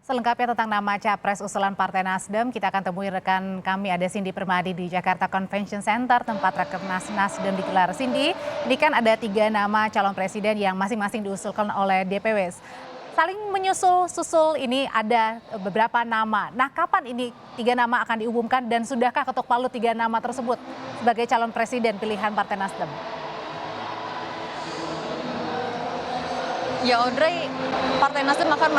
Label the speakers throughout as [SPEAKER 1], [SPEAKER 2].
[SPEAKER 1] Selengkapnya tentang nama capres usulan Partai Nasdem, kita akan temui rekan kami ada Cindy Permadi di Jakarta Convention Center, tempat Rakernas Nasdem digelar. Cindy, ini kan ada 3 nama calon presiden yang masing-masing diusulkan oleh DPW. Saling menyusul-susul ini ada beberapa nama. Nah, kapan ini 3 nama akan diumumkan dan sudahkah ketok palu 3 nama tersebut sebagai calon presiden pilihan Partai Nasdem?
[SPEAKER 2] Ya Audrey, Partai Nasdem akan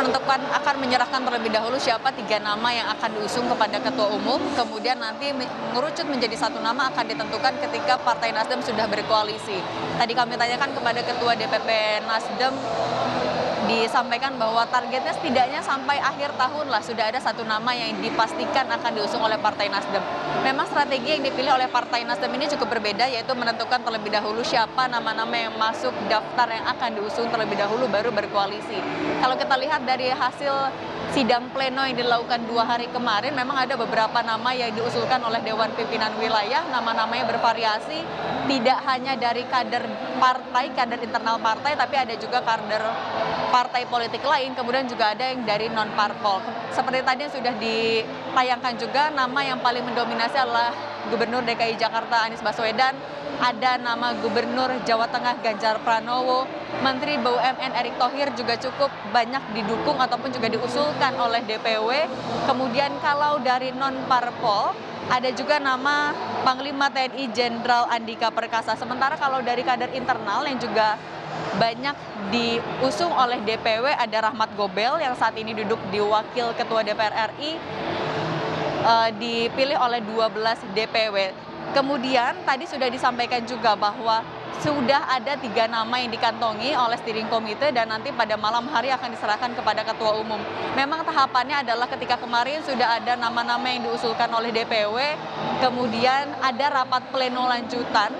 [SPEAKER 2] menyerahkan terlebih dahulu siapa 3 nama yang akan diusung kepada Ketua Umum, kemudian nanti mengerucut menjadi 1 nama akan ditentukan ketika Partai Nasdem sudah berkoalisi. Tadi kami tanyakan kepada Ketua DPP Nasdem, disampaikan bahwa targetnya setidaknya sampai akhir tahun lah sudah ada 1 nama yang dipastikan akan diusung oleh Partai Nasdem. Memang strategi yang dipilih oleh Partai Nasdem ini cukup berbeda, yaitu menentukan terlebih dahulu siapa nama-nama yang masuk daftar yang akan diusung terlebih dahulu baru berkoalisi. Kalau kita lihat dari hasil sidang pleno yang dilakukan 2 hari kemarin, memang ada beberapa nama yang diusulkan oleh Dewan Pimpinan Wilayah, nama-namanya bervariasi, tidak hanya dari kader partai, kader internal partai, tapi ada juga kader partai politik lain, kemudian juga ada yang dari non-parpol. Seperti tadi yang sudah ditayangkan juga, nama yang paling mendominasi adalah Gubernur DKI Jakarta Anies Baswedan, ada nama Gubernur Jawa Tengah Ganjar Pranowo, Menteri BUMN Erick Thohir juga cukup banyak didukung ataupun juga diusulkan oleh DPW. Kemudian kalau dari non-parpol, ada juga nama Panglima TNI Jenderal Andika Perkasa. Sementara kalau dari kader internal yang juga banyak diusung oleh DPW, ada Rahmat Gobel yang saat ini duduk di Wakil Ketua DPR RI, dipilih oleh 12 DPW. Kemudian tadi sudah disampaikan juga bahwa sudah ada 3 nama yang dikantongi oleh steering komite dan nanti pada malam hari akan diserahkan kepada Ketua Umum. Memang tahapannya adalah ketika kemarin sudah ada nama-nama yang diusulkan oleh DPW, kemudian ada rapat pleno lanjutan,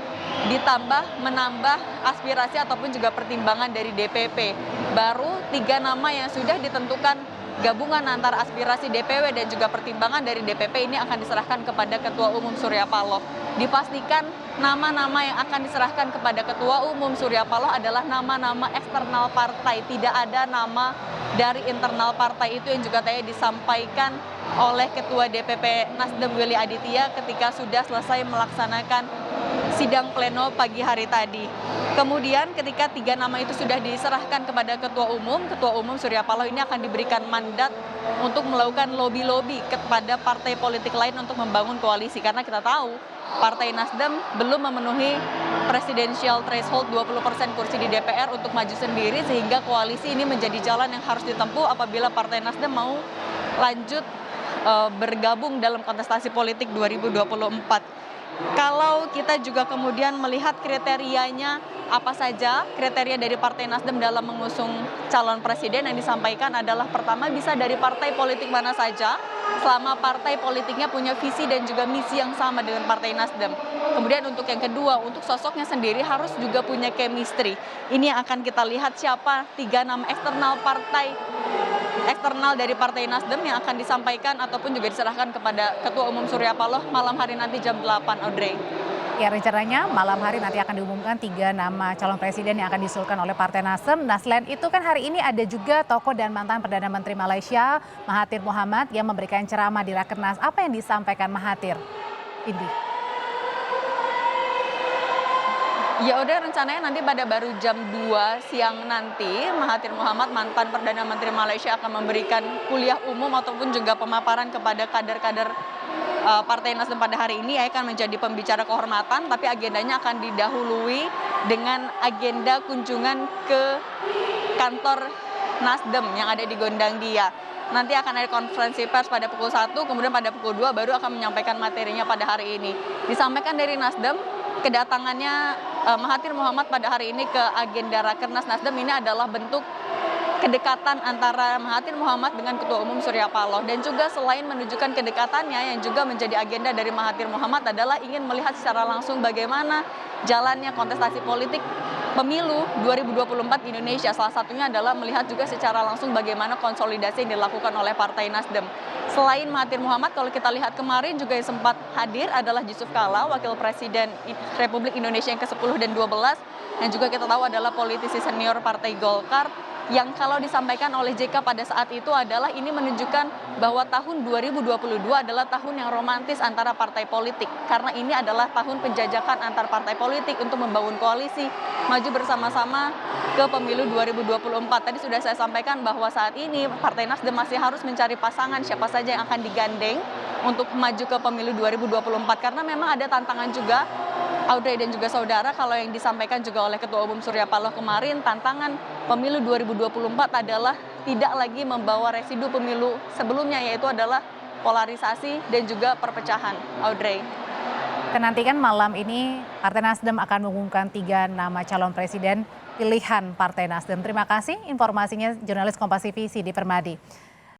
[SPEAKER 2] ditambah menambah aspirasi ataupun juga pertimbangan dari DPP. Baru 3 nama yang sudah ditentukan gabungan antara aspirasi DPW dan juga pertimbangan dari DPP ini akan diserahkan kepada Ketua Umum Surya Paloh. Dipastikan nama-nama yang akan diserahkan kepada Ketua Umum Surya Paloh adalah nama-nama eksternal partai. Tidak ada nama dari internal partai, itu yang juga tadi disampaikan oleh Ketua DPP Nasdem Willy Aditya ketika sudah selesai melaksanakan sidang pleno pagi hari tadi. Kemudian ketika 3 nama itu sudah diserahkan kepada Ketua Umum Surya Paloh ini akan diberikan mandat untuk melakukan lobby-lobby kepada partai politik lain untuk membangun koalisi. Karena kita tahu Partai Nasdem belum memenuhi presidensial threshold 20% kursi di DPR untuk maju sendiri, sehingga koalisi ini menjadi jalan yang harus ditempuh apabila Partai Nasdem mau lanjut bergabung dalam kontestasi politik 2024. Kalau kita juga kemudian melihat kriterianya apa saja, kriteria dari Partai Nasdem dalam mengusung calon presiden yang disampaikan adalah pertama bisa dari partai politik mana saja, selama partai politiknya punya visi dan juga misi yang sama dengan Partai Nasdem. Kemudian untuk yang kedua, untuk sosoknya sendiri harus juga punya chemistry. Ini yang akan kita lihat siapa 3 nama eksternal dari Partai Nasdem yang akan disampaikan ataupun juga diserahkan kepada Ketua Umum Surya Paloh malam hari nanti jam 8, Audrey.
[SPEAKER 1] Ya, rencananya malam hari nanti akan diumumkan 3 nama calon presiden yang akan diusulkan oleh Partai Nasdem. Nah, selain itu kan hari ini ada juga tokoh dan mantan Perdana Menteri Malaysia, Mahathir Mohamad, yang memberikan ceramah di Rakernas. Apa yang disampaikan Mahathir? Indi.
[SPEAKER 2] Ya udah, rencananya nanti pada baru jam 2 siang nanti Mahathir Mohamad, mantan Perdana Menteri Malaysia, akan memberikan kuliah umum ataupun juga pemaparan kepada kader-kader Partai Nasdem pada hari ini, akan menjadi pembicara kehormatan, tapi agendanya akan didahului dengan agenda kunjungan ke kantor Nasdem yang ada di Gondang Dia. Nanti akan ada konferensi pers pada pukul 1, kemudian pada pukul 2 baru akan menyampaikan materinya pada hari ini. Disampaikan dari Nasdem, kedatangannya Mahathir Mohamad pada hari ini ke agenda Rakernas Nasdem ini adalah bentuk kedekatan antara Mahathir Mohamad dengan Ketua Umum Surya Paloh. Dan juga selain menunjukkan kedekatannya, yang juga menjadi agenda dari Mahathir Mohamad adalah ingin melihat secara langsung bagaimana jalannya kontestasi politik pemilu 2024 di Indonesia. Salah satunya adalah melihat juga secara langsung bagaimana konsolidasi yang dilakukan oleh Partai Nasdem. Selain Mahathir Mohamad, kalau kita lihat kemarin juga yang sempat hadir adalah Yusuf Kala, Wakil Presiden Republik Indonesia yang ke-10 dan 12, yang juga kita tahu adalah politisi senior Partai Golkar. yang kalau disampaikan oleh JK pada saat itu adalah ini menunjukkan bahwa tahun 2022 adalah tahun yang romantis antara partai politik. Karena ini adalah tahun penjajakan antar partai politik untuk membangun koalisi, maju bersama-sama ke pemilu 2024. Tadi sudah saya sampaikan bahwa saat ini Partai Nasdem masih harus mencari pasangan siapa saja yang akan digandeng untuk maju ke pemilu 2024. Karena memang ada tantangan juga, Audrey dan juga saudara, kalau yang disampaikan juga oleh Ketua Umum Surya Paloh kemarin, tantangan pemilu 2024 adalah tidak lagi membawa residu pemilu sebelumnya, yaitu adalah polarisasi dan juga perpecahan. Audrey.
[SPEAKER 1] Kita nantikan malam ini Partai Nasdem akan mengumumkan 3 nama calon presiden pilihan Partai Nasdem. Terima kasih informasinya jurnalis Kompas TV Sidi Permadi.